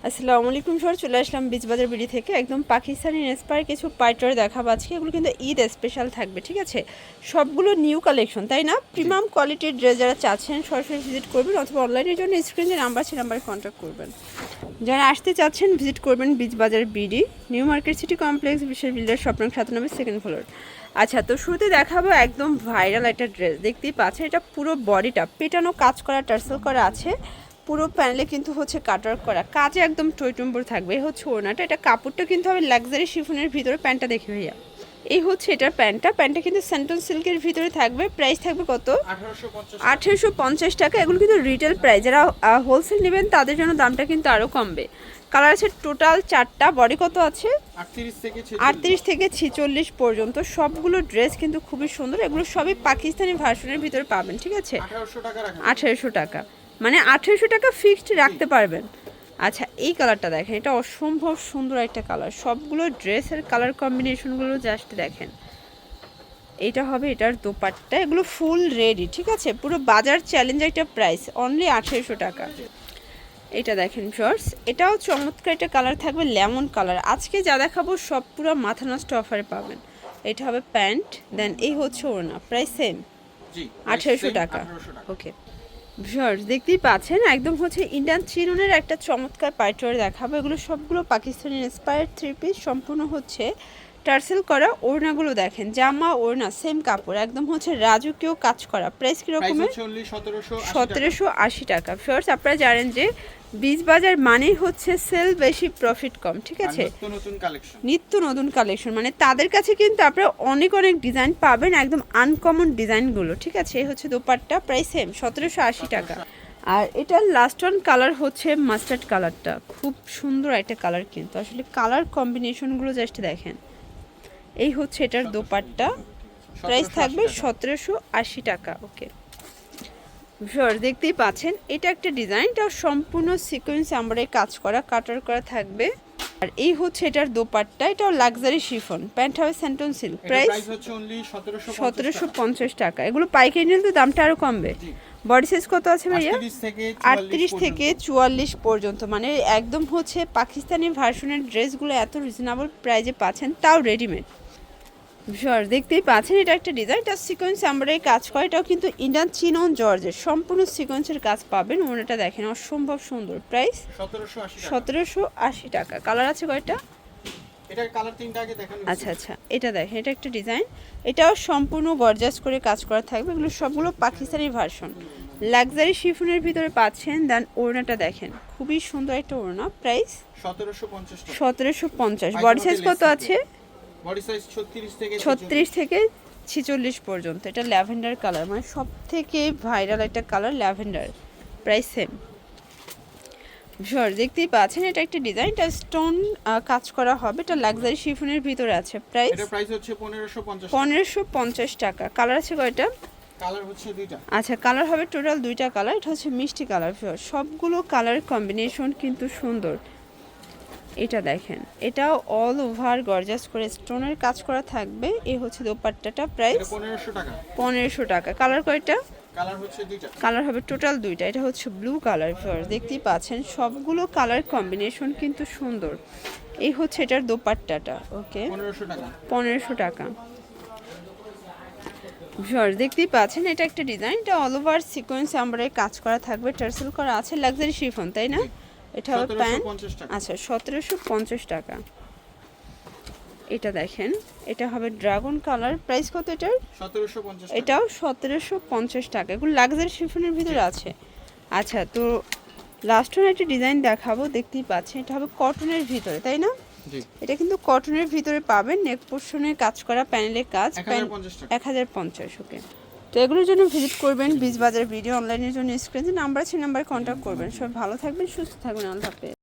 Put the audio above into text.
আসসালামু আলাইকুম স্যার, চলে আসলাম বীজবাজার বিডি থেকে একদম পাকিস্তানি ইন্সপায়ার কিছু পাইটার দেখাবো আজকে। এগুলো কিন্তু ঈদ স্পেশাল থাকবে, ঠিক আছে? সবগুলো নিউ কালেকশন, তাই না? প্রিমিয়াম কোয়ালিটির ড্রেস যারা চাচ্ছেন সরাসরি ভিজিট করবেন, অথবা অনলাইনের জন্য স্ক্রিনে নাম্বার আছে, নাম্বারে কন্ট্যাক্ট করবেন। যারা আসতে চাচ্ছেন ভিজিট করবেন Bijbazar BD, New Market City Complex, বিশেষ বিল্ডার, শপ নং 97, সেকেন্ড ফ্লোর। আচ্ছা, তো শুরুতে দেখাবো একদম ভাইরাল একটা ড্রেস। দেখতেই পাচ্ছেন, এটা পুরো বডিটা পেটানো কাজ করা, টার্সেল করা আছে। পুরো প্যানেলে কিন্তু হচ্ছে কাটওয়ার্ক করা, কাজে একদম টইটম্বর থাকবে। এই হচ্ছে ওড়নাটা, এটা কাপড়টা কিন্তু হবে লাক্সারি শিফনের ভিতরে। প্যান্টটা দেখি ভাইয়া, এই হচ্ছে এটার প্যান্টটা কিন্তু স্যান্টন সিল্কের ভিতরে থাকবে। প্রাইস থাকবে কত? 1850 টাকা। এগুলো কিন্তু রিটেল প্রাইস, যারা হোলসেল নেবেন তাদের জন্য দামটা কিন্তু আরও কমবে। কালার আছে টোটাল 4টা। বডি কত আছে? 38 থেকে 46 পর্যন্ত। সবগুলো ড্রেস কিন্তু খুবই সুন্দর। এগুলো সবই পাকিস্তানি ভার্সনের ভিতরে পাবেন, ঠিক আছে? 1800 টাকা, মানে 1800 টাকা ফিক্সড রাখতে পারবেন। আচ্ছা, এই কালারটা দেখেন, এটা অসম্ভব সুন্দর একটা কালার। সবগুলো ড্রেসের কালার কম্বিনেশনগুলো জাস্ট দেখেন। এটা হবে এটার দোপাট্টা। এগুলো ফুল রেডি, ঠিক আছে? পুরো বাজার চ্যালেঞ্জ একটা প্রাইস, অনলি 1800 টাকা। এটা দেখেন শর্টস, এটাও চমৎকার একটা কালার থাকবে, লেমন কালার। আজকে যা দেখাবো সব পুরো মাথা নষ্ট অফারে পাবেন। এটা হবে প্যান্ট, দেন এই হচ্ছে ওড়না। প্রাইস সেম, 1800 টাকা। ওকে ভিউয়ার্স, দেখতেই পাচ্ছেন একদম হচ্ছে ইন্ডিয়ান চিননের একটা চমৎকার পাইটওয়ার দেখাবো। এগুলো সবগুলো পাকিস্তানি ইন্সপায়ার্ড থ্রি পিস, সম্পূর্ণ হচ্ছে টার্সেল করা। ওড়নাগুলো দেখেন, জামা ওড়না সেম কাপড়, একদম হচ্ছে রাজকীয় কাজ করা। প্রাইস কীরকমের? 1780 টাকা। ভিউয়ার্স, আপনারা জানেন যে বীজবাজার মানেই হচ্ছে সেল বেশি, প্রফিট কম, ঠিক আছে? নিত্য নতুন কালেকশন, মানে তাদের কাছে কিন্তু আপনারা অনেক অনেক ডিজাইন পাবেন, একদম আনকমন ডিজাইনগুলো, ঠিক আছে? এই হচ্ছে দোপাট্টা। প্রাইস সেম, 1780 টাকা। আর এটার লাস্ট ওয়ান কালার হচ্ছে মাস্টার্ড কালারটা, খুব সুন্দর একটা কালার, কিন্তু আসলে কালার কম্বিনেশনগুলো জাস্ট দেখেন। এই হচ্ছে এটার দোপাট্টা। প্রাইস থাকবে 1780 টাকা। ওকে ভিউয়ার্স, দেখতেই পাচ্ছেন এটা একটা ডিজাইন, এটা সম্পূর্ণ সিকোয়েন্স আমরাই কাজ করা, কাটার করা থাকবে। আর এই হচ্ছে এটার দোপাট্টা, এটাও লাক্সারি শিফন। প্যান্ট হবে স্যান্টন সিল্ক। প্রাইস হচ্ছে অনলি 1750 টাকা। এগুলো পাইকারি নিলে তো দামটা আরও কমবে। বডি সাইজ কত আছে ভাইয়া? 38 থেকে 44 পর্যন্ত। মানে একদম হচ্ছে পাকিস্তানি ভার্সনের ড্রেসগুলো এত রিজনেবল প্রাইজে পাচ্ছেন, তাও রেডিমেড। ভিউয়ার্স, দেখতেই পাচ্ছেন এটা একটা ডিজাইন, এটা সিকোয়েন্স আমরাই কাজ করে। এটাও কিন্তু ইন্ডিয়ান চিনন জর্জের সম্পূর্ণ সিকোয়েন্সের কাজ পাবেন। ওনাটা দেখেন অসম্ভব সুন্দর। প্রাইস 1780 টাকা। কালার আছে কয়টা? এটার কালার তিনটা আগে দেখানো। আচ্ছা আচ্ছা, এটা দেখেন, এটা একটা ডিজাইন, এটাও সম্পূর্ণ গর্জাস করে কাজ করা থাকবে। এগুলো সবগুলো পাকিস্তানি ভার্সন, লাক্সারি শিফনের ভিতরে পাচ্ছেন। দেন ওড়নাটা দেখেন, খুবই সুন্দর একটা ওড়না। প্রাইস 1750। বডি সাইজ কত আছে? বডি সাইজ 36 থেকে 46 পর্যন্ত। এটা ল্যাভেন্ডার কালার, মানে সব থেকে ভাইরাল একটা colour, lavender. Price same. Viewers, দেখতেই পাচ্ছেন এটা একটা ডিজাইন, এটা স্টোন কাজ করা হবে, এটা লাক্সারি শিফনের ভিতরে আছে। প্রাইস হচ্ছে 1550 টাকা। কালার আছে কয়টা? কালার হচ্ছে দুইটা। আচ্ছা, কালার হবে টোটাল দুইটা কালার। এটা হচ্ছে মিষ্টি কালার। ভিউয়ার্স, সবগুলো কালার কম্বিনেশন কিন্তু সুন্দর। এটা দেখেন, এটাও অল ওভার গর্জাস করে স্টোনের কাজ করা থাকবে। এই হচ্ছে দোপাট্টাটা। প্রাইস 1500 টাকা। কালার কয়টা? কালার হবে টোটাল দুইটা। এটা হচ্ছে ব্লু কালার। ভিউয়ার্স, দেখতেই পাচ্ছেন সবগুলো কালার কম্বিনেশন কিন্তু সুন্দর। এই হচ্ছে এটার দোপাট্টাটা। ওকে, 1500 টাকা। ভিউয়ার্স, দেখতেই পাচ্ছেন এটা একটা ডিজাইন, এটা অল ওভার সিকোয়েন্স আমরা কাজ করা থাকবে, টার্সেল করা আছে, লাক্সারি শিফন, তাই না? এটা হবে প্যান্ট। আচ্ছা, 1750 টাকা। এটা দেখেন, এটা হবে ড্রাগন কালার। প্রাইস কত এটার? 1750। এটাও 1750 টাকা। এগুলো লাক্সারি শিফনের ভিতরে আছে। আচ্ছা, তো লাস্ট ওয়ান একটা ডিজাইন দেখাবো। দেখতেই পাচ্ছেন এটা হবে কটনের ভিতরে, তাই না? এটা কিন্তু কটনের ভিতরে পাবেন, নেক পোর্শনে কাজ করা, প্যানেলের কাজ। 1050। ওকে, তো এগুলোর জন্য ভিজিট করবেন বীজবাজার ভিডিও। অনলাইনের জন্য স্ক্রিনে নাম্বার আছে, নাম্বারে কন্ট্যাক্ট করবেন। সব ভালো থাকবেন, সুস্থ থাকবেন। আল্লাহ হাফেজ।